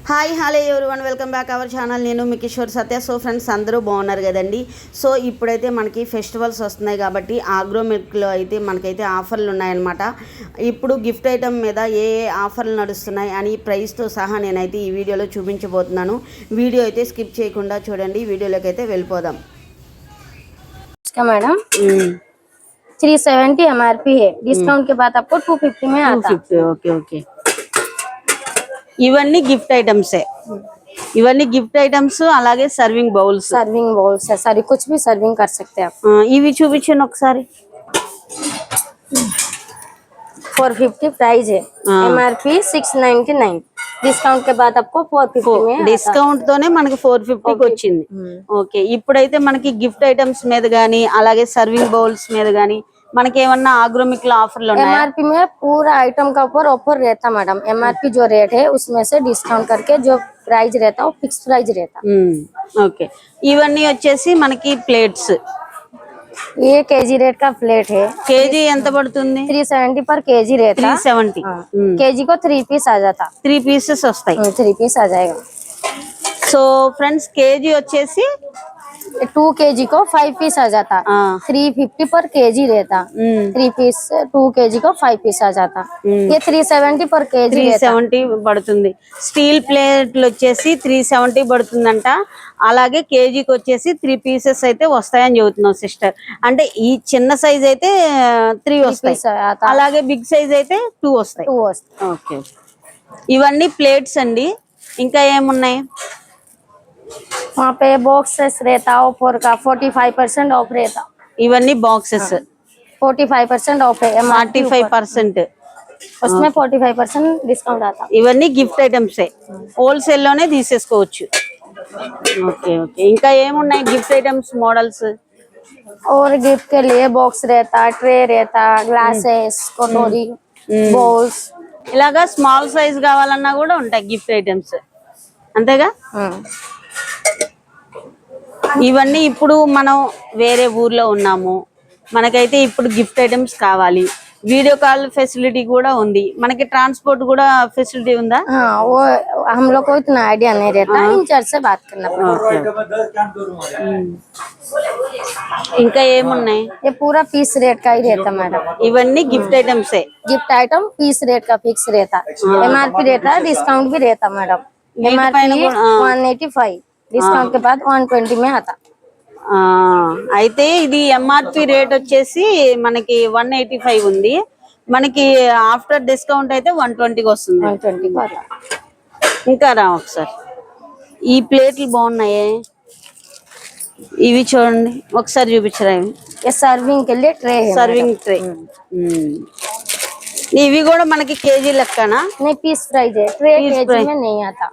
Hi hello everyone welcome back our channel. నేను మీ కిషోర్ సత్య. So friends అందరూ బాగున్నారు కదండి. సో ఇప్పుడైతే మనకి ఫెస్టివల్స్ వస్తున్నాయి కాబట్టి ఆగ్రో మిల్క్లో అయితే మనకైతే ఆఫర్లు ఉన్నాయన్నమాట. ఇప్పుడు గిఫ్ట్ ఐటమ్ మీద ఏ ఆఫర్లు నడుస్తున్నాయి అని ప్రైస్తో సహా నేనైతే ఈ వీడియోలో చూపించబోతున్నాను. వీడియో అయితే స్కిప్ చేయకుండా చూడండి. వీడియోలోకి అయితే వెళ్ళిపోదాం. मैडम 370 MRP है, डिस्काउंट के बाद आपको 250 में आता है। ఓకే ఓకే ఇవన్నీ గిఫ్ట్ ఐటమ్సే. ఇవన్నీ గిఫ్ట్ ఐటమ్స్. అలాగే సర్వింగ్ బౌల్స్ है सारी, कुछ भी सर्विंग कर सकते हैं आप। ఇవి చూపించండి ఒకసారి. 450 प्राइस है, MRP 699, डिस्काउंट के बाद आपको 450 में డిస్కౌంట్ తోనే మనకి 450కి వచ్చింది. ఓకే, ఇప్పుడైతే మనకి గిఫ్ట్ ఐటమ్స్ మీద గానీ అలాగే సర్వింగ్ బౌల్స్ మీద గానీ మనకి ఏమన్నా ఆగ్రోమిక్ లో ఆఫర్లు ఉన్నాయి? MRP में पूरा आइटम का ऊपर ऑफर रहता मैडम। MRP जो रेट है उसमें से डिस्काउंट करके जो प्राइस रहता है वो फिक्स प्राइस रहता। ఓకే, ఇవన్నీ వచ్చేసి మనకి ప్లేట్స్. ये केजी रेट का प्लेट है। కేజీ ఎంత పడుతుంది? 370 पर केजी रहता। 370 केजी को 3 पीस आ जाता। 3 పీసెస్ వస్తాయి. 3 पीस आ जाएगा। సో ఫ్రెండ్స్, కేజీ వచ్చేసి 2 kg को 5 पीस आ जाता। 350 पर केजी रहता। 3 पीस 2 kg को 5 पीस आ जाता। ये 370 पर केजी 370 పడుతుంది. స్టీల్ ప్లేట్లు వచ్చేసి 370 పడుతుందంట. అలాగే కేజీకి వచ్చేసి 3 పీసెస్ అయితే వస్తాయని చెబుతున్నాం సిస్టర్. అంటే ఈ చిన్న సైజ్ అయితే 3 వస్తాయి, అలాగే బిగ్ సైజ్ అయితే 2 వస్తాయి. ఓకే, ఇవన్నీ ప్లేట్స్ అండి. ఇంకా ఏమున్నాయి? वहाँ पे बॉक्सेस रहता ऑफर का 45% ऑफ रहता। ఇవన్నీ బాక్సెస్ 45% ऑफ है, 45%. उसमें 45% डिस्काउंट आता। ఇవన్నీ గిఫ్ట్ ఐటమ్స్ హోల్సేల్ లోనే తీసేసుకోవచ్చు. ఓకే ఓకే, ఇంకా ఏమున్నాయి గిఫ్ట్ ఐటమ్స్ మోడల్స్? और गिफ्ट के लिए बॉक्स रहता, ट्रे रहता, ग्लासेस, कटोरी, बॉल्स। ఇలాగా స్మాల్ సైజ్ కావాలన్నా కూడా ఉంటాయి గిఫ్ట్ ఐటమ్స్, అంతేగా? ఇవన్నీ ఇప్పుడు మనం వేరే ఊర్లో ఉన్నాము, మనకైతే ఇప్పుడు గిఫ్ట్ ఐటమ్స్ కావాలి. వీడియో కాల్ ఫెసిలిటీ కూడా ఉంది, మనకి ట్రాన్స్పోర్ట్ కూడా ఫెసిలిటీ ఉందా? वो हम लोग को इतना आइडिया नहीं रहता, इंचार्ज से बात करना पड़ता। ఇంకా ఏమున్నాయి? ये पूरा पीस रेट का ही रहता मैडम। ఇవన్నీ గిఫ్ట్ ఐటమ్సే. गिफ्ट आइटम पीस रेट का फिक्स रहता। MRP रहता, डिस्काउंट भी रहता मैडम। MRP 185, डिस्काउंट के बाद 120 में आता। అయితే ఇది ఎంఆర్పి రేట్ వచ్చేసి మనకి 185 ఉంది, మనకి ఆఫ్టర్ డిస్కౌంట్ అయితే 120కి వస్తుంది. 120 का आता। ఇంకా రా ఒకసారి. ఈ ప్లేట్లు బాగున్నాయి, ఇవి చూడండి ఒకసారి చూపించరా. ये सर्विंग के लिए ट्रे है, సర్వింగ్ ట్రే. ఇవి కూడా మనకి కేజీ లెక్కనా? नहीं पीस प्राइस है, ट्रे केजी में नहीं आता।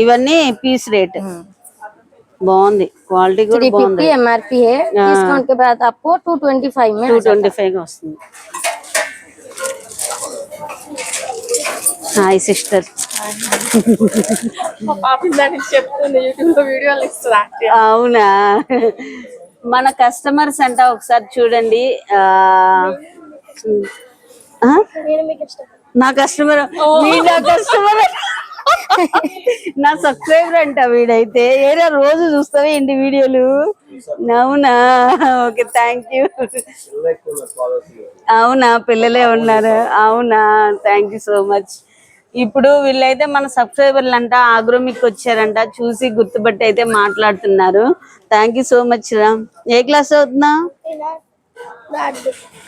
ఇవన్నీ పీస్ రేట్. బాగుంది, క్వాలిటీ కూడా బాగుంది. 350 MRP है, डिस्काउंट के बाद आपको 225 में 225 వస్తుంది. Hi sister. అవునా, మన కస్టమర్స్ అంట ఒకసారి చూడండి. నా కస్టమర్, నా కస్టమర్, నా సబ్స్క్రైబర్ అంట వీడైతే. ఏదో రోజు చూస్తావే ఏంటి వీడియోలు? అవునా, ఓకే, థ్యాంక్ యూ. అవునా, పిల్లలే ఉన్నారు? అవునా, థ్యాంక్ యూ సో మచ్. ఇప్పుడు వీళ్ళైతే మన సబ్స్క్రైబర్లు అంట, ఆగ్రోమిక్ వచ్చారంట, చూసి గుర్తుపట్టి అయితే మాట్లాడుతున్నారు. థ్యాంక్ యూ సో మచ్ రా. ఏ క్లాస్ అవుతున్నావు?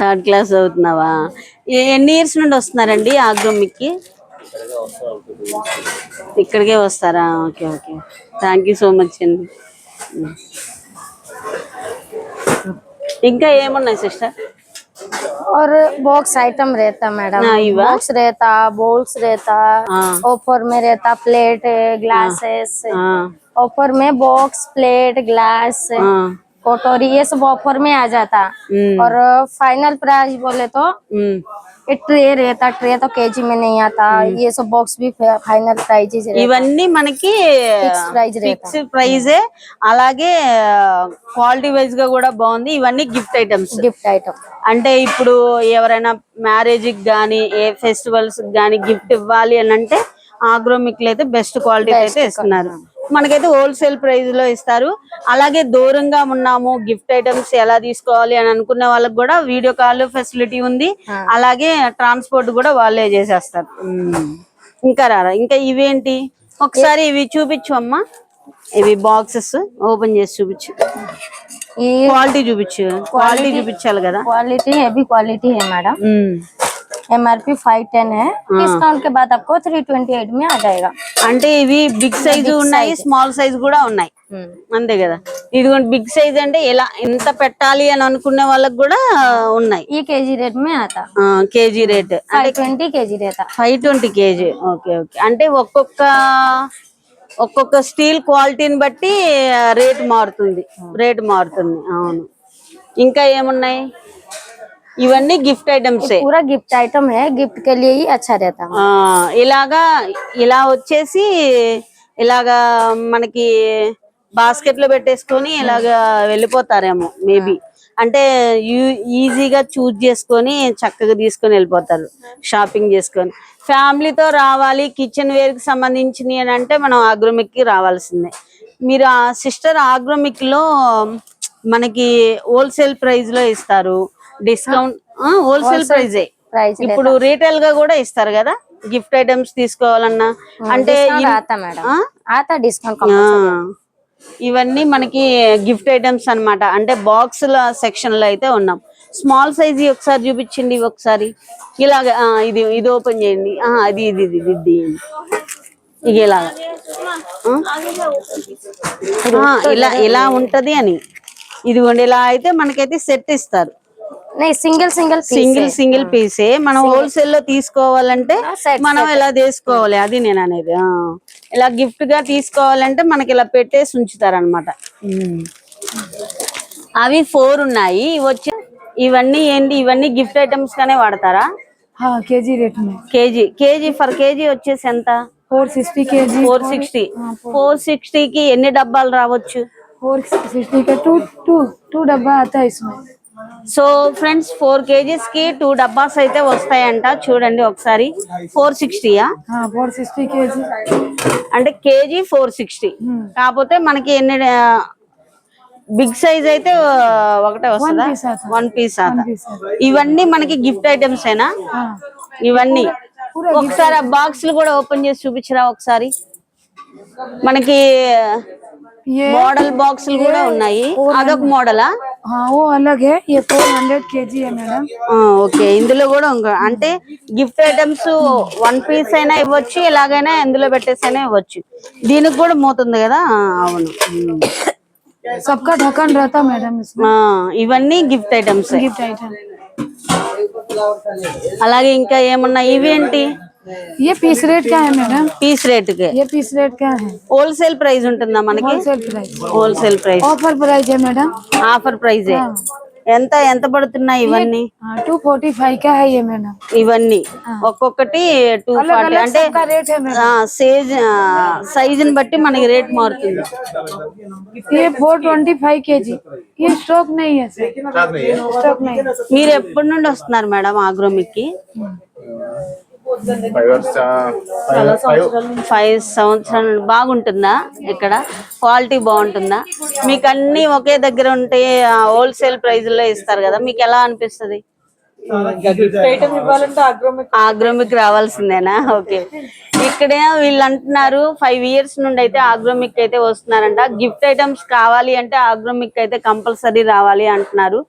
3rd class అవుతున్నావా? ఎన్ని ఇయర్స్ నుండి వస్తున్నారండి ఆగ్రోమిక్ కి? ఇక్కడికే వస్తారా? Okay okay, thank you so much అండి. ఇంకా ఏమున్నాయి సిస్టర్? और बॉक्स आइटम रहता मैडम। बॉक्स रहता, बोल्स रहता, ऑफर में रहता प्लेट, ग्लासेस। ऑफर में बॉक्स, प्लेट, ग्लास, कटोरी, ये सब ऑफर में आ जाता। और फाइनल प्राइस बोले तो ये ट्रे रहता, ट्रे तो केजी में नहीं आता। ये सब बॉक्स भी फाइनल प्राइस रहता। ఇవన్నీ మనకి ఫిక్స్ ప్రైజే, అలాగే క్వాలిటీ వైజ్ గా కూడా బాగుంది. ఇవన్నీ గిఫ్ట్ ఐటమ్స్. గిఫ్ట్ ఐటమ్ అంటే ఇప్పుడు ఎవరైనా మ్యారేజ్ కి గానీ ఏ ఫెస్టివల్స్ గానీ గిఫ్ట్ ఇవ్వాలి అని అంటే ఆగ్రోమిక్ లో అయితే బెస్ట్ క్వాలిటీ అయితే ఇస్తున్నారు. మనకైతే హోల్సేల్ ప్రైస్ లో ఇస్తారు. అలాగే దూరంగా ఉన్నాము, గిఫ్ట్ ఐటమ్స్ ఎలా తీసుకోవాలి అని అనుకున్న వాళ్ళకి కూడా వీడియో కాల్ ఫెసిలిటీ ఉంది. అలాగే ట్రాన్స్పోర్ట్ కూడా వాళ్ళే చేసేస్తారు. ఇంకా రారా, ఇంకా ఇవేంటి ఒకసారి ఇవి చూపించు అమ్మా. ఇవి బాక్సెస్ ఓపెన్ చేసి చూపించు, క్వాలిటీ చూపించు. క్వాలిటీ చూపించాలి కదా. क्वालिटी हेवी क्वालिटी है मैडम। MRP 510 है, डिस्काउंट के बाद आपको 328 में आ जाएगा। అంటే ఇవి బిగ్ సైజు ఉన్నాయి, స్మాల్ సైజ్ కూడా ఉన్నాయి, అంతే కదా. ఇదిగోండి బిగ్ సైజ్ అంటే ఎలా ఎంత పెట్టాలి అని అనుకునే వాళ్ళకి కూడా ఉన్నాయి. ये केजी रेट में आता, కేజీ రేట్ 520 केजी रहता। 520 కేజీ. Okay okay. అంటే ఒక్కొక్క స్టీల్ క్వాలిటీని బట్టి రేట్ మారుతుంది. అవును. ఇంకా ఏమున్నాయి? ఇవన్నీ గిఫ్ట్ ఐటమ్స్. पूरा गिफ्ट आइटम है, गिफ्ट के लिए ही अच्छा रहता है। ఇలా వచ్చేసి ఇలాగా మనకి బాస్కెట్ లో పెట్టేసుకొని ఇలాగా వెళ్ళిపోతారేమో మేబీ. అంటే ఈజీగా చూజ్ చేసుకొని చక్కగా తీసుకొని వెళ్ళిపోతారు షాపింగ్ చేసుకొని. ఫ్యామిలీతో రావాలి, కిచెన్ వేర్ కి సంబంధించినవి అని అంటే మనం ఆగ్రోమిక్ కి రావాల్సిందే. మీరు ఆ సిస్టర్ ఆగ్రోమిక్ లో మనకి హోల్సేల్ ప్రైస్ లో ఇస్తారు, డిస్కౌంట్ హోల్సేల్ ప్రైజే. ఇప్పుడు రీటైల్ గా కూడా ఇస్తారు కదా గిఫ్ట్ ఐటమ్స్ తీసుకోవాలన్నా. అంటే ఇవన్నీ మనకి గిఫ్ట్ ఐటమ్స్ అన్నమాట. అంటే బాక్సుల సెక్షన్ లో అయితే ఉన్నాం. స్మాల్ సైజ్ ఒకసారి చూపించండి ఒకసారి. ఇలాగా ఇది ఓపెన్ చేయండి. అది ఇది ఇది ఇది ఇక ఇలాగా ఇలా ఉంటది అని. ఇదిగోండి ఇలా అయితే మనకైతే సెట్ ఇస్తారు. సింగిల్ పీసే. మనం హోల్సేల్ లో తీసుకోవాలంటే మనం ఇలా తీసుకోవాలి, అది నేను అనేది. ఇలా గిఫ్ట్ గా తీసుకోవాలంటే మనకి ఇలా పెట్టేసి ఉంచుతారు అనమాట. అవి 4 ఉన్నాయి. ఇవన్నీ ఏంటి? ఇవన్నీ గిఫ్ట్ ఐటమ్స్ గానే వాడతారా? KG rate KG for KG వచ్చేసి ఎంత? 460 కేజీ. 460 కి ఎన్ని డబ్బాలు రావచ్చు? 460 का टू डब्बा आता है इसमें। సో ఫ్రెండ్స్ 4 kgs కి 2 డబ్బాస్ అయితే వస్తాయంట. చూడండి ఒకసారి. 460యా? 460 కేజీ. అంటే కేజీ 460. కాకపోతే మనకి ఎన్ని బిగ్ సైజ్ అయితే ఒకటే వస్తుందా? 1 పీస్ ఆత. ఇవన్నీ మనకి గిఫ్ట్ ఐటమ్స్ ఏనా ఇవన్నీ? ఒకసారి ఆ బాక్స్లు కూడా ఓపెన్ చేసి చూపించరా ఒకసారి. మనకి మోడల్ బాక్సులు కూడా ఉన్నాయి. అదొక మోడలా? वो अलग है, ये 400 కేజీ है మేడం. ఓకే. ఇందులో కూడా అంటే గిఫ్ట్ ఐటమ్స్ 1 పీస్ అయినా ఇవ్వచ్చు, ఎలాగైనా ఇందులో పెట్టేసైనా ఇవ్వచ్చు. దీనికి కూడా మోతుంది కదా. అవును. सबका ढक्कन रहता मैडम इसमें। ఇవన్నీ గిఫ్ట్ ఐటమ్స్. అలాగే ఇంకా ఏమున్నాయి? ఇవేంటి? ये पीस रेट क्या है मैडम? पीस रेट के ये पीस रेट क्या है? होलसेल प्राइस ఉంటుందా మనకి? Wholesale price. ఆఫర్ ప్రైస్ है मैडम। ఆఫర్ ప్రైస్ ఎంత పడుతున్నాయి ఇవన్నీ? 245 का है ये मैडम। ఇవన్నీ ఒక్కొక్కటి 240. అంటే సైజ్ ని బట్టి మనకి రేట్ మారుతుంది. ये 425 కేజీ. ये స్టాక్ नहीं है सर, स्टॉक नहीं। మీరు ఎప్పటి నుండి వస్తున్నారు మేడం ఆగ్రోమిక్ కి? 5 సంవత్సరాలు. బాగుంటుందా ఇక్కడ? క్వాలిటీ బాగుంటుందా? మీకు అన్ని ఒకే దగ్గర ఉంటే హోల్సేల్ ప్రైస్ లో ఇస్తారు కదా, మీకు ఎలా అనిపిస్తుంది? ఆగ్రోమిక్ రావాల్సిందేనా? ఓకే. ఇక్కడే వీళ్ళు అంటున్నారు 5 years నుండి అయితే ఆగ్రోమిక్ అయితే వస్తున్నారంట. గిఫ్ట్ ఐటమ్స్ కావాలి అంటే ఆగ్రోమిక్ అయితే కంపల్సరీ రావాలి అంటున్నారు.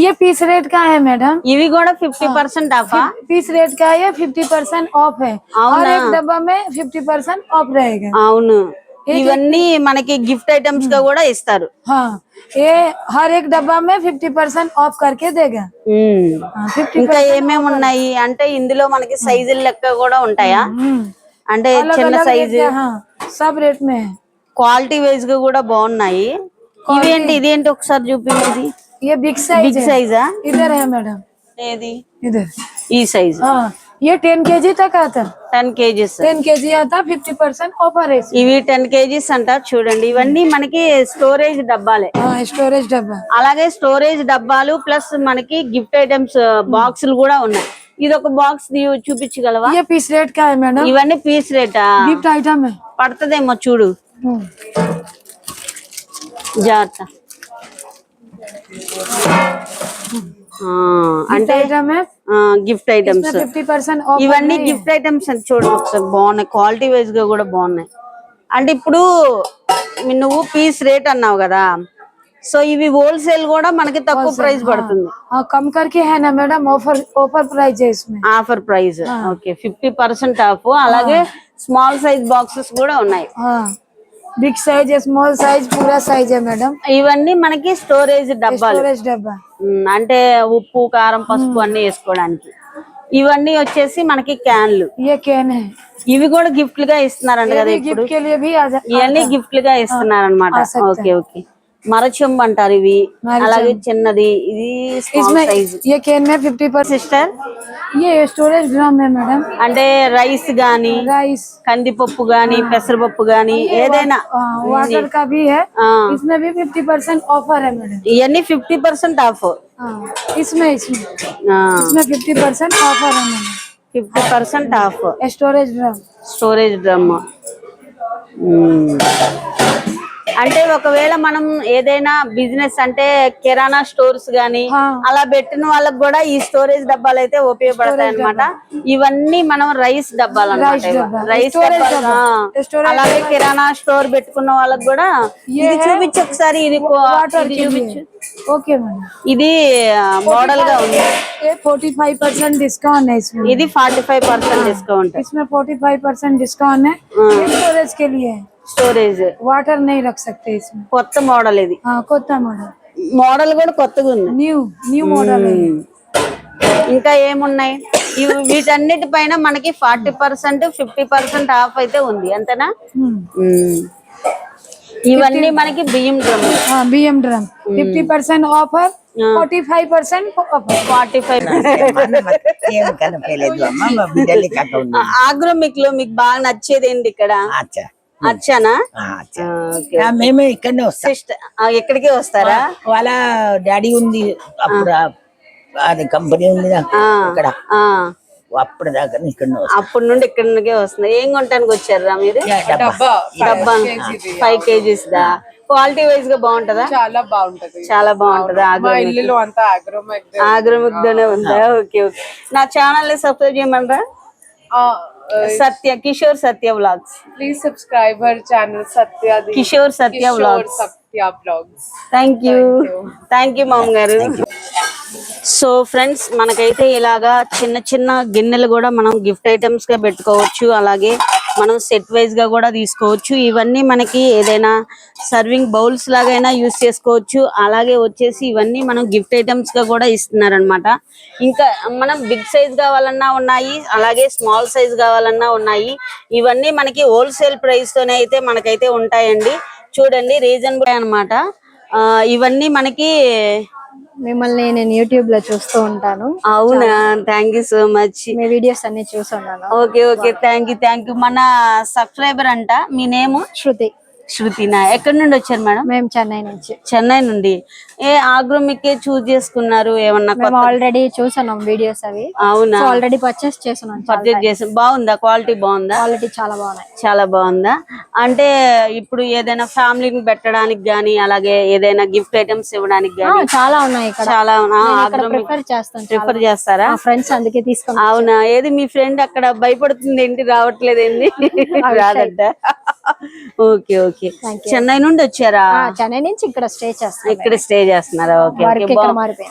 ये पीस रेट का है मैडम। ఇవి కూడా 50% ఆఫ్? पीस रेट का ये 50% ऑफ है और एक डब्बा में 50% ऑफ रहेगा। అవును. ఇవన్నీ మనకి గిఫ్ట్ ఐటమ్స్ గా కూడా ఇస్తారు. हाँ, ये हर एक डब्बा में 50% ऑफ करके देगा। ఇంకా ఏమేమి ఉన్నాయి అంటే ఇందులో మనకి సైజుల లెక్క కూడా ఉంటాయా? అంటే చిన్న సైజు सब रेट में है। క్వాలిటీ వైజ్ గా కూడా బాగున్నాయి. ఇవేంటి? ఇదేంటి ఒకసారి చూపించేది? ये बिग సైజా? इधर है मैडम। ఏది? इधर ఈ సైజ్. ये 10 కేజీ तक आता। 10 kgs. 10 కేజీ आता, 50% ऑफर है। ఇవి 10 kgs అంటారు. చూడండి ఇవన్నీ మనకి స్టోరేజ్ డబ్బాలే. స్టోరేజ్ డబ్బా. అలాగే స్టోరేజ్ డబ్బాలు ప్లస్ మనకి గిఫ్ట్ ఐటమ్స్ బాక్సులు కూడా ఉన్నాయి. ఇది ఒక బాక్స్ చూపించగలవా? ये पीस रेट का है मैडम, ఇవన్నీ పీస్ రేటా? गिफ्ट आइटम है। పడుతుందేమో చూడు జాగ్రత్త. అంటే आइटम है, గిఫ్ట్ ఐటమ్స్ 50% ऑफ। ఇవన్నీ గిఫ్ట్ ఐటమ్స్ అని చూడండి ఒకసారి, బాగున్నాయి, క్వాలిటీ వైజ్ గా కూడా బాగున్నాయి. అంటే ఇప్పుడు నువ్వు పీస్ రేట్ అన్నావు కదా, సో ఇవి హోల్సేల్ కూడా మనకి తక్కువ ప్రైస్ పడుతుంది. कम करके है ना मैडम, ऑफर प्राइस है इसमें। Offer price okay, 50% of. అలాగే స్మాల్ సైజ్ బాక్సెస్ కూడా ఉన్నాయి. बिग साइज, स्मॉल साइज, पूरा साइज है मैडम। ఇవన్నీ మనకి స్టోరేజ్ డబ్బాలు, स्टोरेज डब्बा। అంటే ఉప్పు కారం పసుపు అన్ని వేసుకోవడానికి. ఇవన్నీ వచ్చేసి మనకి క్యాన్లు. ये कैन है, ఇవి కూడా గిఫ్ట్ గా ఇస్తున్నారంట కదా ఇప్పుడు, गिफ्ट के लिए भी ఇవన్నీ గిఫ్ట్ గా ఇస్తున్నారనమాట. ఓకే ఓకే, మరచెంబు అంటారు ఇవి. అలాగే చిన్నది ఇది స్మాల్ సైజ్. ये कैन में 50%। సిస్టర్ ये स्टोरेज ड्रम है मैडम, అంటే రైస్ గాని राइस, కందిపప్పు గాని పెసరపప్పు గాని ఏదైనా वाटर का भी है। ఆ, इसमें भी 50% ऑफर है मैडम। ఇవన్నీ 50% ఆఫ్. इसमें 50% ऑफर है madam. 50% of storage drum, storage drum. అంటే ఒకవేళ మనం ఏదైనా బిజినెస్ అంటే కిరాణా స్టోర్స్ గానీ అలా పెట్టిన వాళ్ళకి కూడా ఈ స్టోరేజ్ డబ్బాలు అయితే ఉపయోగపడతాయి అన్నమాట. ఇవన్నీ మనం రైస్ డబ్బాలు అన్నమాట, రైస్ డబ్బాలు. అలాగే కిరాణా స్టోర్ పెట్టుకున్న వాళ్ళకి కూడా ఇది చూపించు ఒకసారి, ఇది చూపించు. ओके मैडम, ఇది మోడల్ గా ఉంది. ये 45% डिस्काउंट है इसमें। ఇది 45% డిస్కౌంట్. इसमें 45% डिस्काउंट है। ये स्टोरेज के लिए है, స్టోరేజ్ वाटर नहीं रख सकते इसमें। కొత్త మోడల్ ఇది, कोता मॉडल, మోడల్ కూడా కొత్తగా ఉంది. न्यू मॉडल है। ఇంకా ఏమున్నాయి? వీటన్నిటిపైన మనకి 40% 50% ఆఫ్ అయితే ఉంది, అంతేనా? ఇవన్నీ మనకి బియ్యం drum. BM drum 50% offer, 45% offer. 45. ఆగ్రోమిక్ లో మీకు బాగా నచ్చేది ఏంటి ఇక్కడ? అచ్చానా? మేమే ఇక్కడనే వస్తాం. సిస్టర్ ఎక్కడికి వస్తారా? వాళ్ళ డాడీ ఉంది అప్పుడు, అది కంపెనీ ఉంది ఇక్కడ, అప్పుడు దాకా ఇక్కడనే వస్తాం. అప్పటి నుండి ఇక్కడికే వస్తుంది. ఏం కొనడానికి వచ్చారా మీరు? డబ్బా. డబ్బా 5 kgs దా? క్వాలిటీ వైజ్ గా బాగుంటదా? చాలా బాగుంటది, చాలా బాగుంటది. మా ఇల్లులో అంతా ఆగ్రోమిక్ దోనే ఉందా? Okay okay. నా ఛానల్ ని సబ్స్క్రైబ్ చేయమంటారా? Satya Kishore Satya vlogs. Please subscribe our channel Satya Kishore Satya vlogs. Satya blogs. Thank you ma'am గారు. సో ఫ్రెండ్స్, మనకైతే ఇలాగా చిన్న చిన్న గిన్నెలు కూడా మనం గిఫ్ట్ ఐటమ్స్ గా పెట్టుకోవచ్చు. అలాగే మనం సెట్ వైజ్ గా కూడా తీసుకోవచ్చు. ఇవన్నీ మనకి ఏదైనా సర్వింగ్ బౌల్స్ లాగైనా యూస్ చేసుకోవచ్చు. అలాగే వచ్చేసి ఇవన్నీ మనం గిఫ్ట్ ఐటమ్స్ గా కూడా ఇస్తున్నారనమాట. ఇంకా మనం బిగ్ సైజ్ కావాలన్నా ఉన్నాయి, అలాగే స్మాల్ సైజ్ కావాలన్నా ఉన్నాయి. ఇవన్నీ మనకి హోల్సేల్ ప్రైస్ తోనే అయితే మనకైతే ఉంటాయండి. చూడండి, రీజనబుల్ అన్నమాట. ఇవన్నీ మనకి మిమ్మల్ని నేను యూట్యూబ్ లో చూస్తూ ఉంటాను. అవునా? Thank you so much. Me videos అన్ని చూస్తున్నాను. Okay okay, thank you. మన సబ్స్క్రైబర్ అంట, మీ నేమ్? శృతి. శృతినా? ఎక్కడి నుండి వచ్చారు మేడం? మేము చెన్నై నుంచి. చెన్నై నుండి. ఏ ఆగ్రోమిక్ చూస్ చేసుకున్నారు? ఏమన్నా ఆల్రెడీ చూసాను వీడియోస్ అవి. అవునా? ఆల్రెడీ పర్చేస్ చేస్తున్నాను. పర్చేస్ చేసాను. బాగుందా? క్వాలిటీ బాగుందా? క్వాలిటీ చాలా బాగున్నాయి. చాలా బాగుందా? అంటే ఇప్పుడు ఏదైనా ఫ్యామిలీని పెట్టడానికి గానీ, అలాగే ఏదైనా గిఫ్ట్ ఐటమ్స్ ఇవ్వడానికి గానీ చాలా ఉన్నాయి ఇక్కడ. చాలా ప్రిఫర్ చేస్తాను. ప్రిఫర్ చేస్తారా? ఫ్రెండ్స్ అందుకే తీసుకున్నాను. అవునా? ఏది మీ ఫ్రెండ్ అక్కడ భయపడుతుంది ఏంటి, రావట్లేదు ఏంటి? రాదంట. Okay okay. చెన్నై నుండి వచ్చారా? చెన్నై నుంచి ఇక్కడ స్టే చేస్తాను. ఇక్కడ స్టే చేస్తున్నారా? Okay okay.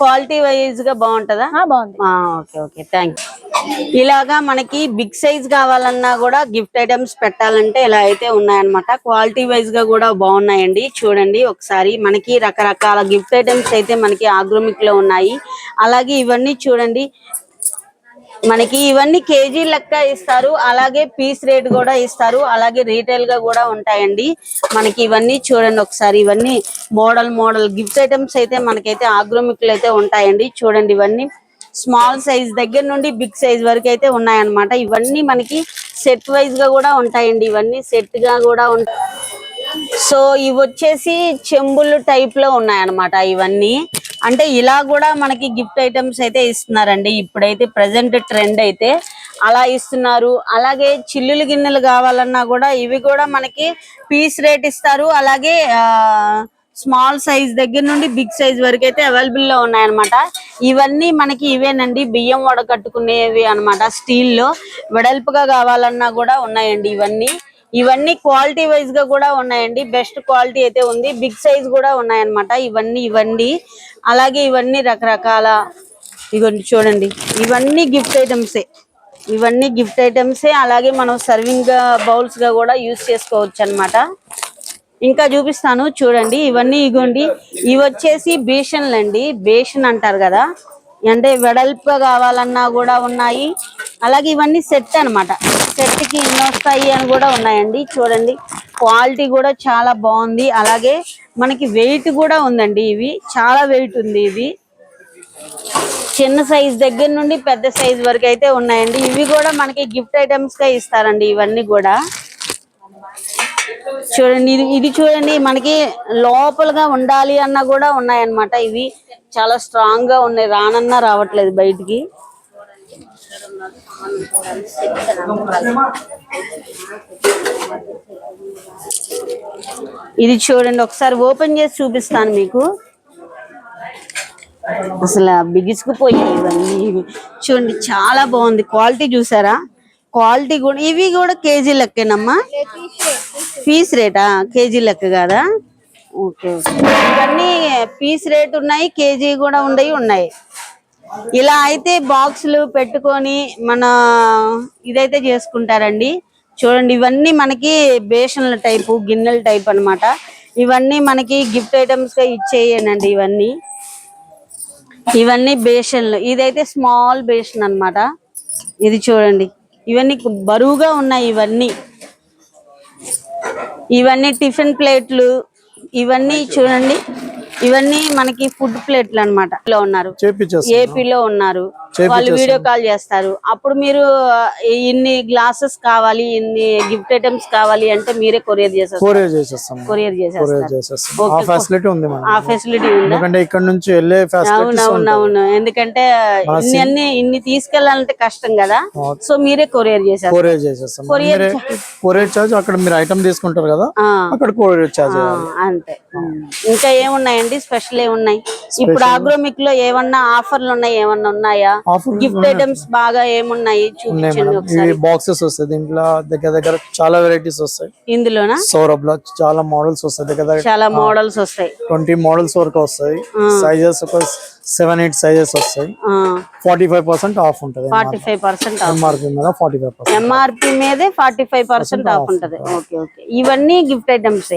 క్వాలిటీ వైజ్ గా బాగుంటదా? బాగుంది. Okay okay, thank you. ఇలాగా మనకి బిగ్ సైజ్ కావాలన్నా కూడా గిఫ్ట్ ఐటమ్స్ పెట్టాలంటే ఇలా అయితే ఉన్నాయన్నమాట. క్వాలిటీ వైజ్ గా కూడా బాగున్నాయండి. చూడండి ఒకసారి, మనకి రకరకాల గిఫ్ట్ ఐటమ్స్ అయితే మనకి ఆగ్రోమిక్ లో ఉన్నాయి. అలాగే ఇవన్నీ చూడండి, మనకి ఇవన్నీ కేజీ లెక్క ఇస్తారు. అలాగే పీస్ రేట్ కూడా ఇస్తారు. అలాగే రీటైల్ గా కూడా ఉంటాయండి మనకి. ఇవన్నీ చూడండి ఒకసారి, ఇవన్నీ మోడల్ గిఫ్ట్ ఐటమ్స్ అయితే మనకైతే ఆగ్రోమిక్ లో అయితే ఉంటాయండి. చూడండి, ఇవన్నీ స్మాల్ సైజ్ దగ్గర నుండి బిగ్ సైజ్ వరకు అయితే ఉన్నాయన్నమాట. ఇవన్నీ మనకి సెట్ వైజ్ గా కూడా ఉంటాయండి. ఇవన్నీ సెట్ గా కూడా ఉంటాయి. సో ఇవి వచ్చేసి చెంబులు టైప్ లో ఉన్నాయన్నమాట. ఇవన్నీ అంటే ఇలా కూడా మనకి గిఫ్ట్ ఐటమ్స్ అయితే ఇస్తున్నారండి. ఇప్పుడైతే ప్రెసెంట్ ట్రెండ్ అయితే అలా ఇస్తున్నారు. అలాగే చిల్లులు గిన్నెలు కావాలన్నా కూడా ఇవి కూడా మనకి పీస్ రేట్ ఇస్తారు. అలాగే స్మాల్ సైజ్ దగ్గర నుండి బిగ్ సైజ్ వరకు అయితే అవైలబుల్ లో ఉన్నాయన్నమాట. ఇవన్నీ మనకి ఇవేనండి, బియ్యం వడకట్టుకునేవి అనమాట. స్టీల్ లో వెడల్పుగా కావాలన్నా కూడా ఉన్నాయండి. ఇవన్నీ క్వాలిటీ వైజ్ గా కూడా ఉన్నాయండి. బెస్ట్ క్వాలిటీ అయితే ఉంది. బిగ్ సైజ్ కూడా ఉన్నాయన్నమాట. ఇవన్నీ అలాగే ఇవన్నీ రకరకాల ఇవన్నీ చూడండి, ఇవన్నీ గిఫ్ట్ ఐటమ్సే. అలాగే మనం సర్వింగ్ బౌల్స్ గా కూడా యూజ్ చేసుకోవచ్చు అన్నమాట. ఇంకా చూపిస్తాను చూడండి. ఇవన్నీ ఇగోండి, ఇవి వచ్చేసి బేషన్లు అండి. బేషన్ అంటారు కదా, అంటే వెడల్పుగా కావాలన్నా కూడా ఉన్నాయి. అలాగే ఇవన్నీ సెట్ అన్నమాట. సెట్ కి ఇన్ని వస్తాయి అని కూడా ఉన్నాయండి. చూడండి, క్వాలిటీ కూడా చాలా బాగుంది. అలాగే మనకి వెయిట్ కూడా ఉందండి. ఇవి చాలా వెయిట్ ఉంది. ఇవి చిన్న సైజ్ దగ్గర నుండి పెద్ద సైజ్ వరకు అయితే ఉన్నాయండి. ఇవి కూడా మనకి గిఫ్ట్ ఐటమ్స్ గా ఇస్తారండి. ఇవన్నీ కూడా చూడండి, ఇది చూడండి, మనకి లోపలగా ఉండాలి అన్నా కూడా ఉన్నాయన్నమాట. ఇవి చాలా స్ట్రాంగ్ గా ఉన్నాయి, రానన్నా రావట్లేదు బయటికి. ఇది చూడండి, ఒకసారి ఓపెన్ చేసి చూపిస్తాను మీకు. అసలు బిగుసుకుపోయాయి ఇవన్నీ. చూడండి, చాలా బాగుంది. క్వాలిటీ చూసారా? క్వాలిటీ కూడా ఇవి కూడా కేజీ లెక్కేనమ్మా. పీస్ రేటా? కేజీ లెక్క కాదా? ఓకే. ఇవన్నీ పీస్ రేట్ ఉన్నాయి, కేజీ కూడా ఉన్నాయి. ఇలా అయితే బాక్సులు పెట్టుకొని మన ఇదైతే చేసుకుంటారండి. చూడండి, ఇవన్నీ మనకి బేషన్ల టైపు, గిన్నెల టైప్ అన్నమాట. ఇవన్నీ మనకి గిఫ్ట్ ఐటమ్స్ గా ఇచ్చేయనండి. ఇవన్నీ బేషన్లు. ఇదైతే స్మాల్ బేషన్ అన్నమాట. ఇది చూడండి, ఇవన్నీ బరువుగా ఉన్నాయి. ఇవన్నీ టిఫిన్ ప్లేట్లు. ఇవన్నీ చూడండి, ఇవన్నీ మనకి ఫుడ్ ప్లేట్లు అన్నమాట. ఏపీలో ఉన్నారు వాళ్ళు, వీడియో కాల్ చేస్తారు. అప్పుడు మీరు ఇన్ని గ్లాసెస్ కావాలి, ఇన్ని గిఫ్ట్ ఐటమ్స్ కావాలి అంటే మీరే కొరియర్ చేసేస్తారు. ఆ ఫెసిలిటీ ఉంది. ఎందుకంటే ఇక్కడ నుంచి వెళ్ళే అవునవును, ఎందుకంటే ఇన్ని తీసుకెళ్లాలంటే కష్టం కదా. సో మీరే కొరియర్ చేసేస్తారు. కొరియర్ చార్జ్ అక్కడ మీరు ఐటమ్ తీసుకుంటారు కదా, అక్కడ కొరియర్ చార్జ్ అంతే. ఇంకా ఏమున్నాయండి స్పెషల్? ఏమున్నాయి ఇప్పుడు ఆగ్రోమిక్ లో? ఏమన్నా ఆఫర్లు ఉన్నాయి? ఏమన్నా ఉన్నాయా? గిఫ్ట్ ఐటమ్స్ బాగా ఏమున్నాయి చూపించండి ఒకసారి. బాక్సెస్ వస్తాయి దీంట్లో, దగ్గర చాలా వెరైటీస్ వస్తాయి. ఇందులోనా సౌరభ్ లో చాలా మోడల్స్ వస్తాయి. చాలా మోడల్స్ వస్తాయి. 20 మోడల్స్ వరకు వస్తాయి. సైజెస్ ఒక 7-8 సైజెస్ వస్తాయి. 45% ఆఫ్ ఉంటది. 45% ఎంఆర్పీ మీద 45%. ఎంఆర్పీ మీదే 45% ఆఫ్ ఉంటది. ఓకే. ఇవన్నీ గిఫ్ట్ ఐటమ్స్.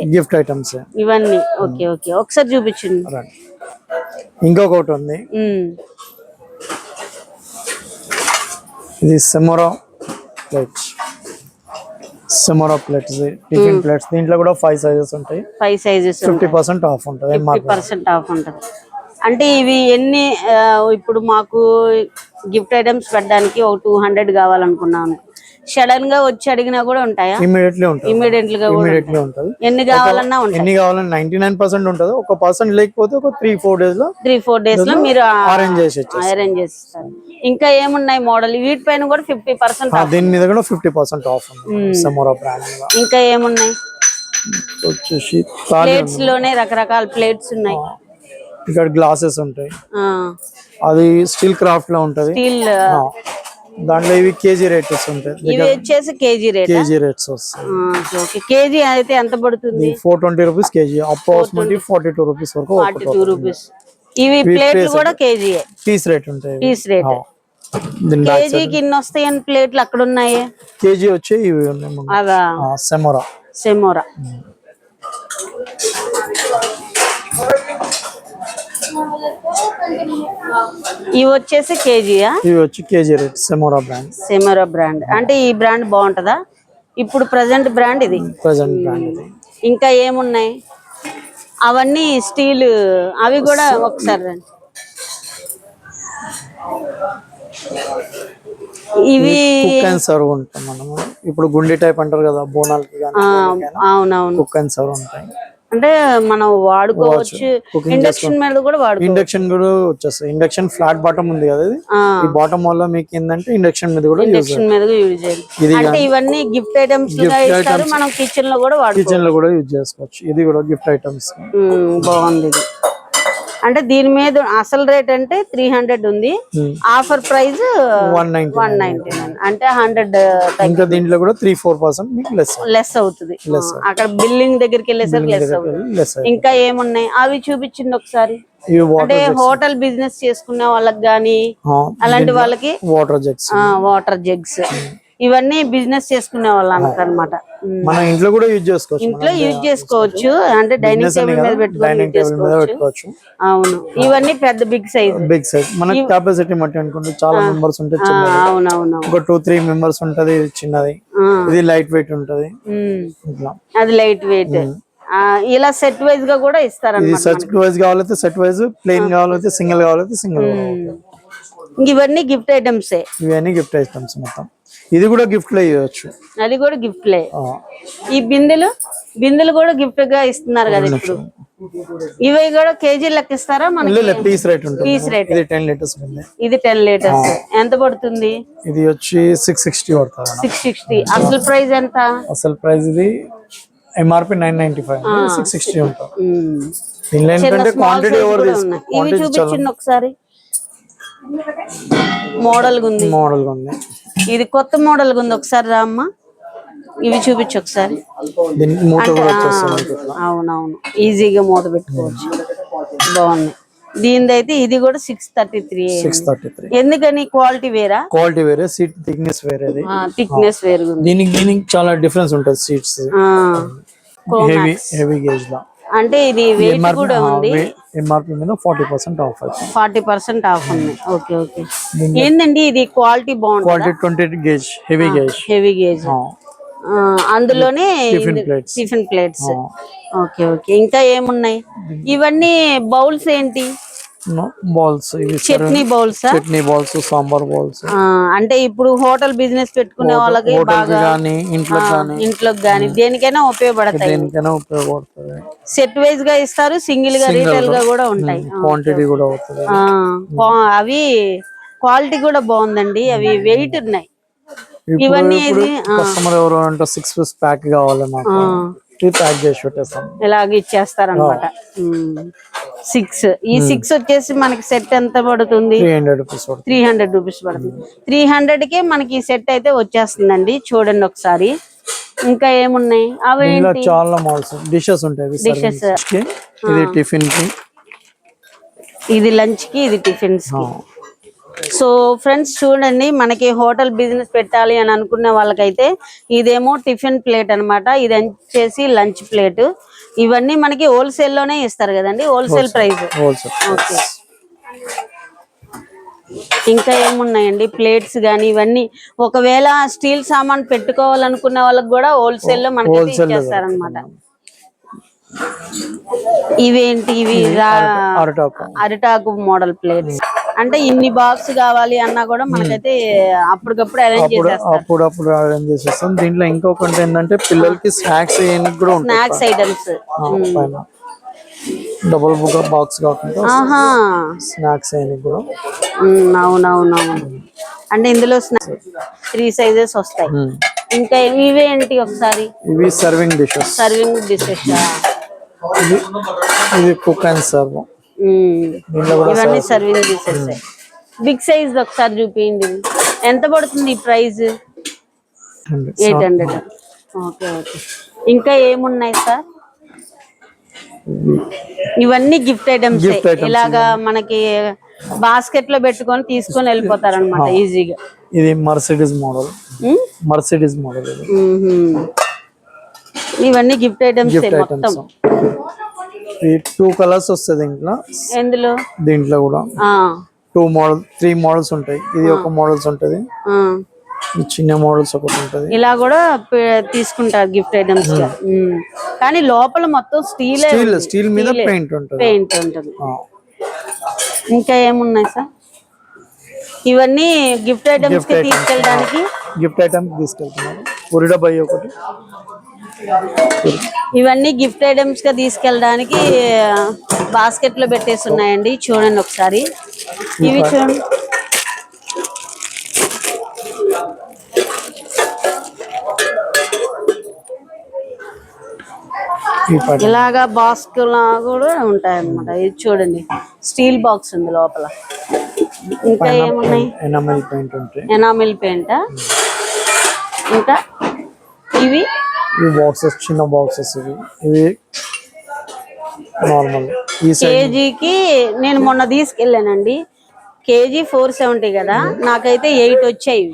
ఇవన్నీ ఓకే. ఒకసారి చూపించండి. ఇంకొకటి ఉంది, ఇది సెమోరా ప్లేట్స్, టిఫిన్ ప్లేట్స్. దీంట్లో కూడా 5 సైజెస్ ఉంటాయి. 5 సైజెస్ 50% ఆఫ్ ఉంటుంది. 50% ఆఫ్ ఉంటుంది. అంటే ఇవి ఎన్ని ఇప్పుడు మాకు గిఫ్ట్ ఐటమ్స్ పెట్టడానికి ఒక 200 కావాలనుకున్నాను. సడన్ గా వచ్చి అడిగినా కూడా ఉంటాయా? ఇమీడియట్లీ గా ఉంటుంది. ఎన్ని కావాలన్నా ఉంటాయి. 99% ఉంటుంది. ఒక పర్సన్ లేకపోతే ఒక 3-4 డేస్ లో మీరు అరేంజ్ చేస్తారు. ఇంకా ఏమున్నాయి మోడల్? వీటిపైన కూడా 50% ఆఫ్. దీని మీద కూడా 50% ఆఫ్ ఉంది సెమోరా బ్రాండ్ మీద. ఇంకా ఏమున్నాయి? వచ్చేసి ప్లేట్స్ లోనే రకరకాల ప్లేట్స్ ఉన్నాయి. ఇక్కడ గ్లాసెస్ ఉంటాయి. అది స్టీల్ క్రాఫ్ట్ లో ఉంటది. దాంట్లో ఇవి కేజీ రేట్స్ ఉంటాయి. ఇవి వచ్చేసి కేజీ రేట్స్ వస్తాయి. కేజీ అయితే ఎంత పడుతుంది? 420 రూపీస్ కేజీ. అప్రాక్సిమేట్లీ 42 రూపీస్ వరకు. 42 రూపీస్. ఇవి ప్లేట్లు కూడా కేజీ పీస్ రేట్ ఉంటాయి. కేజీకి ఇన్ని వస్తాయని ప్లేట్లు అక్కడ ఉన్నాయి. కేజీ వచ్చి ఇవి ఉన్నాయి. సెమోరా. ఇవి వచ్చేసి కేజీయా? ఇవి వచ్చి కేజీ రేట్. సెమోరా బ్రాండ్. అంటే ఈ బ్రాండ్ బాగుంటదా? ఇప్పుడు ప్రెసెంట్ బ్రాండ్ ఇది. ఇంకా ఏమున్నాయి? అవన్నీ స్టీల్. అవి కూడా ఒకసారి రండి. ఇవి సర్వ్ ఉంటాయి. మనం ఇప్పుడు గుండె టైప్ అంటారు కదా బోనాలకి. అవునవును, కుక్ అండ్ సర్వ్ ఉంటాయి. అంటే మనం వాడుకోవచ్చు, Cooking ఇండక్షన్ మీద కూడా వాడుకోవచ్చు. ఇండక్షన్ కూడా వచ్చేస్తుంది. ఇండక్షన్ ఫ్లాట్ బాటమ్ ఉంది కదా ఇది, ఈ బాటమ్ వల్ల మీకు ఏంటంటే ఇండక్షన్ మీద కూడా యూజ్ ఇండక్షన్ మీద యూజ్ చేయాలి. అంటే ఇవన్నీ గిఫ్ట్ ఐటమ్స్ గా ఇస్తారు, మనం కిచెన్ లో కూడా వాడుకోవచ్చు. కిచెన్ లో కూడా యూజ్ చేసుకోవచ్చు. ఇది కూడా గిఫ్ట్ ఐటమ్స్. బాగుంది ఇది. అంటే దీని మీద అసలు రేట్ అంటే 300 ఉంది, ఆఫర్ ప్రైస్ 199, అంటే 100 ఇంకా దీంట్లో కూడా 3-4% మీకు లెస్ అవుతుంది. అక్కడ బిల్లింగ్ దగ్గరికి వెళ్ళేసరికి లెస్ అవుతుంది. ఇంకా ఏమున్నాయి అవి చూపించింది ఒకసారి. అంటే హోటల్ బిజినెస్ చేసుకునే వాళ్ళకి గానీ అలాంటి వాళ్ళకి వాటర్ జగ్స్ ఇవన్నీ బిజినెస్ చేసుకునే వాళ్ళు అన్నమాట. మన ఇంట్లో కూడా యూజ్ చేసుకోవచ్చు. ఇంట్లో యూజ్ చేసుకోవచ్చు, అంటే డైనింగ్ టేబుల్ మీద పెట్టుకోవచ్చు. అవును, ఇవన్నీ పెద్ద బిగ్ సైజ్. మనకి కెపాసిటీ మట్టి అనుకుంటే చాలా మెంబర్స్ ఉంటే అవునవును, ఒక 2-3 మెంబర్స్ ఉంటది చిన్నది. ఇది లైట్ వెయిట్ ఉంటది. అది లైట్ వెయిట్. ఇలా సెట్ వైజ్ గా కూడా ఇస్తారన్నమాట. సెట్ వైజ్ కావాలైతే సెట్ వైజ్, ప్లేన్ కావాలైతే సింగిల్ కావాలైతే సింగిల్. ఇవన్నీ గిఫ్ట్ ఐటమ్స్. ఇవన్నీ గిఫ్ట్ ఐటమ్స్ మొత్తం. ఇది కూడా గిఫ్ట్ లో ఇవ్వచ్చు. అది కూడా గిఫ్ట్ లే. ఈ బిందెలు కూడా గిఫ్ట్ గా ఇస్తున్నారు కదా ఇప్పుడు. ఇవి కూడా కేజీ లెక్క ఇస్తారా మనకి? పీస్ రేట్ ఉంటుంది. Piece rate. ఇది 10 లీటర్స్ బిందె. ఇది 10 లీటర్స్. ఎంత పడుతుంది? ఇది వచ్చి 660 పడుతుంది. 660. అసలు ప్రైస్ ఎంత? అసలు ప్రైస్ ఇది ఎంఆర్పి 995, 660 ఉంటుంది. దీనిలో ఏంటంటే క్వాంటిటీ ఓవర్ తీసుకుంటాం. ఇవి చూపించండి ఒకసారి. మోడల్ ఉంది. ఇది కొత్త మోడల్ ఉంది. ఒకసారి రామ్మా, ఇవి చూపించు ఒకసారి. అవునవును, ఈజీగా మూత పెట్టుకోవచ్చు. బాగుంది. దీనిదైతే ఇది కూడా 633. ఎందుకని? క్వాలిటీ వేరా? క్వాలిటీ వేరే, సీట్ థిక్నెస్ వేరే. థిక్నెస్ వేరే ఉంది. దీనికి చాలా డిఫరెన్స్ ఉంటుంది. సీట్స్ హెవీ గేజ్ లా. అంటే ఇది వెయిట్ కూడా ఉంది. ఎంఆర్పి మీద 40% ఆఫ్. 40% ఆఫ్ ఉంది. Okay okay. ఏందండి ఇది క్వాలిటీ బాగుంది. Quality 20 gauge heavy gauge. అందులోనే టిఫిన్ ప్లేట్స్. Okay okay. ఇంకా ఏమున్నాయి? ఇవన్నీ బౌల్స్ ఏంటి? Bowls. Chutney bowls, sambar bowls. అంటే ఇప్పుడు హోటల్ బిజినెస్ పెట్టుకునే వాళ్ళకి బాగా ఇంట్లోకి గానీ దేనికైనా ఉపయోగపడతాయి. సెట్ వైజ్ గా ఇస్తారు, సింగిల్ గా రీటైల్ గా కూడా ఉంటాయి. క్వాంటిటీ కూడా అవుతుంది. అవి క్వాలిటీ కూడా బాగుందండి. అవి వెయిట్ ఉన్నాయి. ఇవన్నీ కస్టమర్ ఎవరు అంటే 6 పీస్ ప్యాక్ కావాలి మాకు, ప్యాక్ చేసి పెట్టేస్తాం. ఇలాగ ఇచ్చేస్తారన్నమాట. 6. ఈ 6 వచ్చేసి మనకి సెట్ ఎంత పడుతుంది? 300 రూపీస్ పడుతుంది. 300 కే మనకి ఈ సెట్ అయితే వచ్చేస్తుందండి. చూడండి ఒకసారి. ఇంకా ఏమున్నాయి? అవి చాలా మోడల్స్ డిషెస్ ఉంటాయి. డిషెస్. ఇది టిఫిన్ కి, ఇది లంచ్ కి, ఇది టిఫిన్స్ కి. సో ఫ్రెండ్స్ చూడండి, మనకి హోటల్ బిజినెస్ పెట్టాలి అని అనుకునే వాళ్ళకైతే ఇదేమో టిఫిన్ ప్లేట్ అన్నమాట. ఇది వచ్చేసి లంచ్ ప్లేట్. ఇవన్నీ మనకి హోల్సేల్ లోనే ఇస్తారు కదండి, హోల్సేల్ ప్రైస్. ఓకే. ఇంకా ఏమున్నాయండి? ప్లేట్స్ గానీ ఇవన్నీ ఒకవేళ స్టీల్ సామాన్ పెట్టుకోవాలనుకునే వాళ్ళకి కూడా హోల్సేల్ లో మనకి ఇచ్చేస్తారనమాట. ఇవేంటి? ఇవి అరిటాకు మోడల్ ప్లేట్స్. అంటే ఇన్ని బాక్స్ కావాలి అన్నా కూడా మనకైతే అప్పటికప్పుడు అరేంజ్ చేసేస్తాం. దీంట్లో ఇంకొకటి ఏంటంటే పిల్లలకి స్నాక్స్ కూడా ఉంటాయి. Snacks items. Double book box కాకుండా స్నాక్స్ కూడా. అవునవునవును. అంటే ఇందులో 3 సైజెస్ వస్తాయి. ఇంకా ఇవేంటి ఒకసారి? ఇవి సర్వింగ్ డిషెస్. ఇది కుక్ అండ్ సర్వ్. ఇవన్నీ సర్వింగ్ డిషెస్. బిగ్ సైజ్ ఒకసారి చూపించండి. ఎంత పడుతుంది ప్రైస్? 800. Okay okay. ఇంకా ఏమున్నాయి సార్? ఇవన్నీ గిఫ్ట్ ఐటమ్స్. ఇలాగా మనకి బాస్కెట్ లో పెట్టుకొని తీసుకొని వెళ్ళిపోతారన్నమాట ఈజీగా. ఇది మర్సిడీస్ మోడల్. ఇవన్నీ గిఫ్ట్ ఐటమ్స్ మొత్తం. 2 కలర్స్ వస్తుంది ఇంట్లో. ఎందులో? దీంట్లో కూడా 3 మోడల్స్ ఉంటాయి. ఇది ఒక మోడల్స్ ఉంటది, చిన్న మోడల్స్ ఒకటి ఉంటది. ఇలా కూడా తీసుకుంటారు గిఫ్ట్ ఐటమ్స్. కానీ లోపల మొత్తం స్టీల్ మీద పెయింట్ ఉంటుంది. ఇంకా ఏమున్నాయి సార్? ఇవన్నీ గిఫ్ట్ ఐటమ్స్ కి తీసుకెళ్ళడానికి. గిఫ్ట్ ఐటమ్ తీసుకెళ్తున్నారు. ఉరిడ బై ఒకటి ఇవన్నీ గిఫ్ట్ ఐటమ్స్ గా తీసుకెళ్ళడానికి బాస్కెట్ లో పెట్టేసి ఉన్నాయండి. చూడండి ఒకసారి, ఇవి చూడండి. ఇలాగా బాక్స్ లా కూడా ఉంటాయి అన్నమాట. ఇది చూడండి, స్టీల్ బాక్స్ ఉంది లోపల. ఇంకా ఏమున్నాయి? Enamel paint. ఇంకా ఇవి బాక్సెస్, చిన్న బాక్సెస్ ఇవి నార్మల్. కేజీకి నేను మొన్న తీసుకెళ్ళానండి. కేజీ 470 కదా, నాకైతే 8 వచ్చాయి.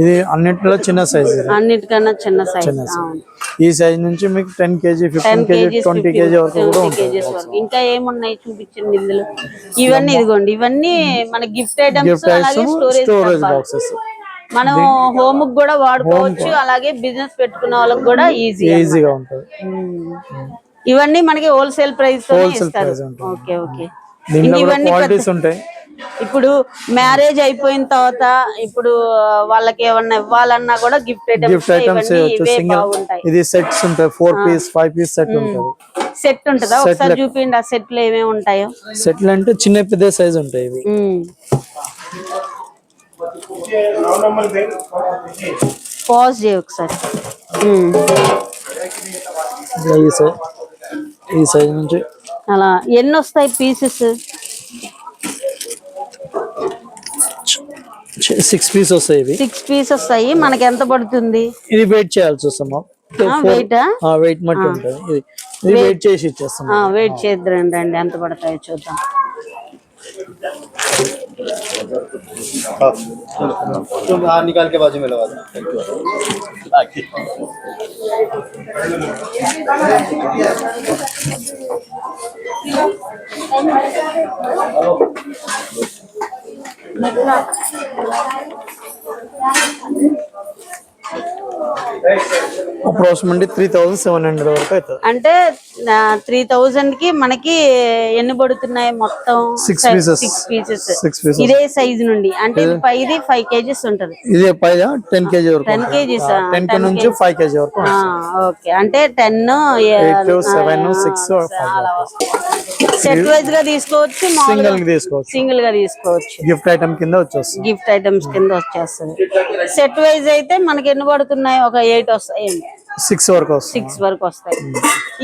ఇది అన్నిటిలో చిన్న సైజ్, అన్నిటికన్నా చిన్న సైజ్. ఈ సైజ్ నుంచి మీకు 10 కేజీ, 15 కేజీ, 20 కేజీ వరకు కూడా ఉంటుంది. ఇంకా ఏమున్నాయి చూపించండి ఇందులో. ఇవన్నీ ఇదిగోండి, ఇవన్నీ మన గిఫ్ట్ ఐటమ్స్, అలాగే స్టోరేజ్ బాక్సెస్. మనం హోమ్ కి కూడా వాడుకోవచ్చు, అలాగే బిజినెస్ పెట్టుకున్న వాళ్ళకి కూడా ఈజీగా ఉంటుంది. ఇవన్నీ మనకి హోల్సేల్ ప్రైస్ తో ఇస్తారు. Okay okay. ఇవన్నీ ఇప్పుడు మ్యారేజ్ అయిపోయిన తర్వాత ఇప్పుడు వాళ్ళకి ఏమన్నా ఇవ్వాలన్నా కూడా గిఫ్ట్ ఐటమ్స్ బాగుంటాయి. ఇది సెట్స్ ఉంటాయి, 4 పీస్ 5 పీస్ సెట్ ఉంటుంది. సెట్ ఉంటుందా? ఒకసారి చూపించండి ఆ సెట్ లో ఏమేమి ఉంటాయో. సెట్లు అంటే చిన్న పెద్ద సైజ్ ఉంటాయి ఇవి. పాజ్ చేయి ఒకసారి. ఈ సైజ్ నుంచి అలా ఎన్ని వస్తాయి పీసెస్? 6 పీస్ వస్తాయి. ఇవి 6 పీస్ వస్తాయి. మనకి ఎంత పడుతుంది? ఇది వెయిట్ చేయాల్సి వస్తామా? వెయిట్ మట్టి ఉంటుంది. ఇది వెయిట్ చేసి ఇచ్చేస్తాం. వెయిట్ చేద్దాం రండి, ఎంత పడతాయో చూద్దాం. निकाल के बाजू में लगा दो। అప్రాక్సిమేట్లీ 3700 వరకు అవుతుంది. అంటే 3000 కి మనకి ఎన్ని పడుతున్నాయి మొత్తం? 6 పీసెస్. ఇదే సైజ్ నుండి, అంటే ఇది 5 కేజీస్ ఉంటది. ఇదే పైన 10 కేజీ వరకు. 10 కేజీస్ 10 నుంచి 5 కేజీ వరకు. ఓకే, అంటే 10, 8, 7, 6 సెట్ వైజ్ గా తీసుకోవచ్చు, సింగిల్ గా తీసుకోవచ్చు. గిఫ్ట్ ఐటమ్ కింద వచ్చేస్తుంది. గిఫ్ట్ ఐటమ్స్ కింద వచ్చేస్తుంది. సెట్ వైజ్ అయితే మనకి ఎన్ని పడుతున్నాయి? ఒక 8 వస్తాయి. 6 వరకు వస్తాయి. 6 వరకు వస్తాయి.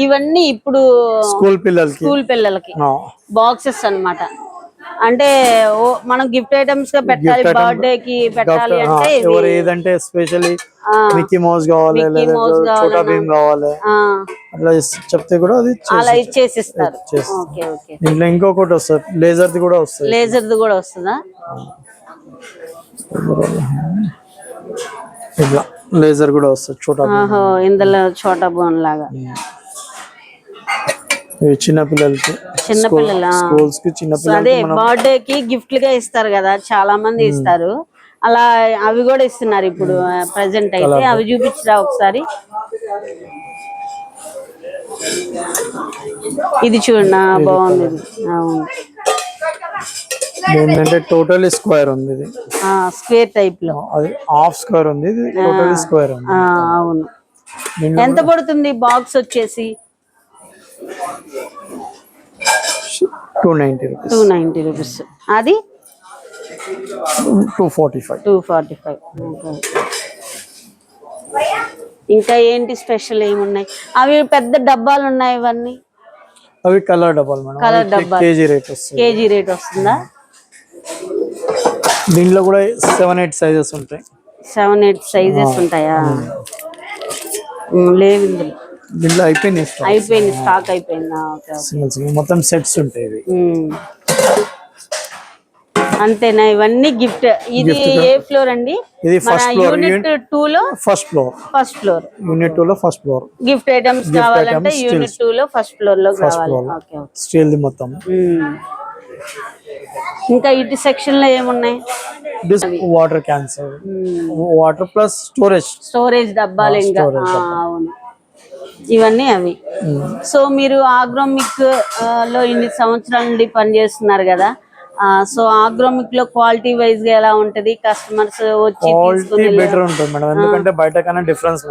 ఇవన్నీ ఇప్పుడు స్కూల్ పిల్లలకి బాక్సెస్ అన్నమాట. అంటే మనం గిఫ్ట్ ఐటమ్స్ గా పెట్టాలి, బర్త్డే కి పెట్టాలి అంటే ఏదంటే ఎస్పెషల్లీ మిక్కీ మౌస్ కావాలి, చోటా భీమ్ కావాలి, అట్లా చెప్తే కూడా అది అలా ఇచ్చేసిస్తారు. దీంట్లో ఇంకొకటి వస్తుంది, లేజర్ది కూడా వస్తుంది. లేజర్ది కూడా వస్తుందా? ఇట్లా లేజర్ కూడా వస్తుంది, చోటా భీమ్. ఇందులో చోటా బోన్ లాగా. చిన్న పిల్లలకి, స్కూల్స్ కి, చిన్న అదే బర్త్డే కి గిఫ్ట్ గా ఇస్తారు కదా, చాలా మంది ఇస్తారు. అలా అవి కూడా ఇస్తున్నారు ఇప్పుడు ప్రెసెంట్ అయితే. అవి చూపించరా ఒకసారి. ఇది చూడండి, బాగుంది. అవును, ఏంటంటే టోటల్ స్క్వేర్ ఉంది. ఇది స్క్వేర్ టైప్ లో, అది హాఫ్ స్క్వేర్ ఉంది, ఇది టోటల్ స్క్వేర్ ఉంది. అవును. ఎంత పడుతుంది బాక్స్ వచ్చేసి? 290 రూపీస్. అది 245. ఇంకా ఏంటి స్పెషల్ ఏమున్నాయి? అవి పెద్ద డబ్బాలు ఉన్నాయి. ఇవన్నీ అవి కలర్ డబ్బాలు మేడం. కలర్ డబ్బాలు కేజీ రేట్ వస్తుందా? దీంట్లో కూడా 7-8 సైజెస్ ఉంటాయి. 7-8 సైజెస్ ఉంటాయా? లేవు ఇందులో. దీంట్లో అయిపోయింది, స్టాక్ అయిపోయిందా? మొత్తం సెట్స్ ఉంటాయి. అంతేనా? ఇవన్నీ గిఫ్ట్. ఇది ఏ ఫ్లోర్ అండి? ఇది ఫస్ట్ ఫ్లోర్. యూనిట్ 2 లో ఫస్ట్ ఫ్లోర్. యూనిట్ 2 లో ఫస్ట్ ఫ్లోర్. గిఫ్ట్ ఐటమ్స్ కావాలంటే యూనిట్ 2 లో ఫస్ట్ ఫ్లోర్ లో కావాలి. ఓకే. స్టీల్ ది మొత్తం. ఇంకా ఇటు సెక్షన్ లో ఏమున్నాయి? Water cans, water plus storage డబ్బాలు. ఇంకా అవును, ఇవన్నీ అవి. సో మీరు ఆగ్రోమిక్ లో ఇన్ని సంవత్సరాల నుండి పనిచేస్తున్నారు కదా, సో ఆగ్రోమిక్ లో క్వాలిటీ వైజ్ గా ఎలా ఉంటది, కస్టమర్స్ వచ్చి క్వాలిటీ బెటర్ ఉంటుంది మేడం, ఎందుకంటే బయట కన్నా డిఫరెన్స్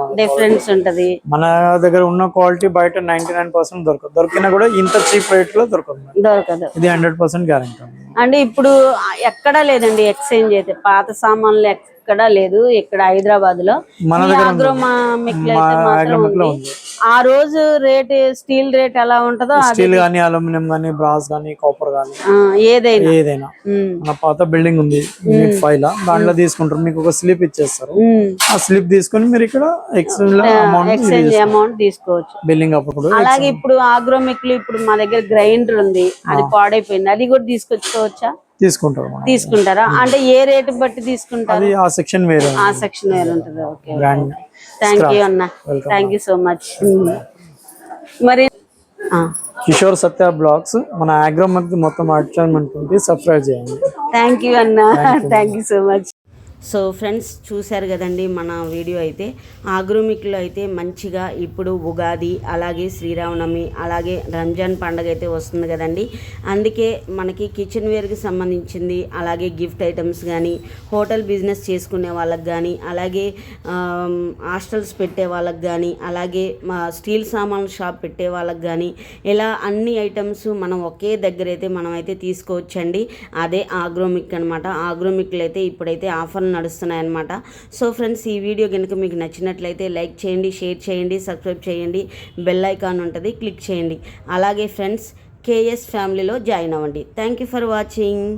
ఉంటది. మన దగ్గర ఉన్న క్వాలిటీ బయట 99% దొరకదు, దొరికినా కూడా ఇంత చీప్ రేట్ లో దొరకదు మేడం. దొరకదు. ఇది 100% గ్యారెంటీ. అంటే ఇప్పుడు ఎక్కడా లేదండి ఎక్స్చేంజ్ అయితే, పాత సామాన్లు ఎక్కడా లేదు ఇక్కడ హైదరాబాద్ లో. మన దగ్గర ఆగ్రోమిక్ లో అయితే మాత్రం ఉంది. ఆ రోజు రేట్ స్టీల్ రేట్ ఎలా ఉంటుందో, స్టీల్ గానీ, అల్యూమినియం గానీ, బ్రాస్ గానీ, కాపర్ గానీ ఏదైనా మన పాత బిల్డింగ్ ఉంది యూనిట్ 5 లా, దాంట్లో తీసుకుంటారు. మీకు ఒక స్లిప్ ఇచ్చేస్తారు, ఆ స్లిప్ తీసుకొని మీరు ఇక్కడ ఎక్స్చేంజ్ అమౌంట్ తీసుకోవచ్చు బిల్డింగ్ అప్పుడు. అలాగే ఇప్పుడు ఆగ్రోమిక్ లో ఇప్పుడు మా దగ్గర గ్రైండర్ ఉంది, అది పాడైపోయింది, అది కూడా తీసుకొచ్చుకోవచ్చా? తీసుకుంటారా? అంటే ఏ రేటు బట్టి తీసుకుంటారు? ఆ సెక్షన్ వేరే ఉంటుంది. ఓకే, థ్యాంక్ యూ అన్న, థ్యాంక్ యూ సో మచ్. మరి కిషోర్ సత్య బ్లాగ్స్ మన ఆగ్రోమిక్ మొత్తం అడ్వర్టైజ్మెంట్ ఉంది, సబ్స్క్రైబ్ చేయండి. థ్యాంక్ యూ అన్న, thank you so much. So friends చూశారు కదండి మన వీడియో అయితే. ఆగ్రోమిక్లో అయితే మంచిగా ఇప్పుడు ఉగాది, అలాగే శ్రీరామనవమి, అలాగే రంజాన్ పండుగ అయితే వస్తుంది కదండి. అందుకే మనకి కిచెన్ వేర్కి సంబంధించింది, అలాగే గిఫ్ట్ ఐటమ్స్ కానీ, హోటల్ బిజినెస్ చేసుకునే వాళ్ళకి కానీ, అలాగే హాస్టల్స్ పెట్టే వాళ్ళకి కానీ, అలాగే స్టీల్ సామాన్ల షాప్ పెట్టే వాళ్ళకి కానీ, ఇలా అన్ని ఐటమ్స్ మనం ఒకే దగ్గర అయితే మనం అయితే తీసుకోవచ్చండి. అదే ఆగ్రోమిక్ అనమాట. ఆగ్రోమిక్లో అయితే ఇప్పుడైతే ఆఫర్ నడుస్తున్నాయన్నమాట. సో ఫ్రెండ్స్, ఈ వీడియో కనుక మీకు నచ్చినట్లయితే లైక్ చేయండి, షేర్ చేయండి, సబ్స్క్రైబ్ చేయండి, బెల్ ఐకాన్ ఉంటుంది క్లిక్ చేయండి. అలాగే ఫ్రెండ్స్, కేఎస్ ఫ్యామిలీలో జాయిన్ అవ్వండి. Thank you for watching.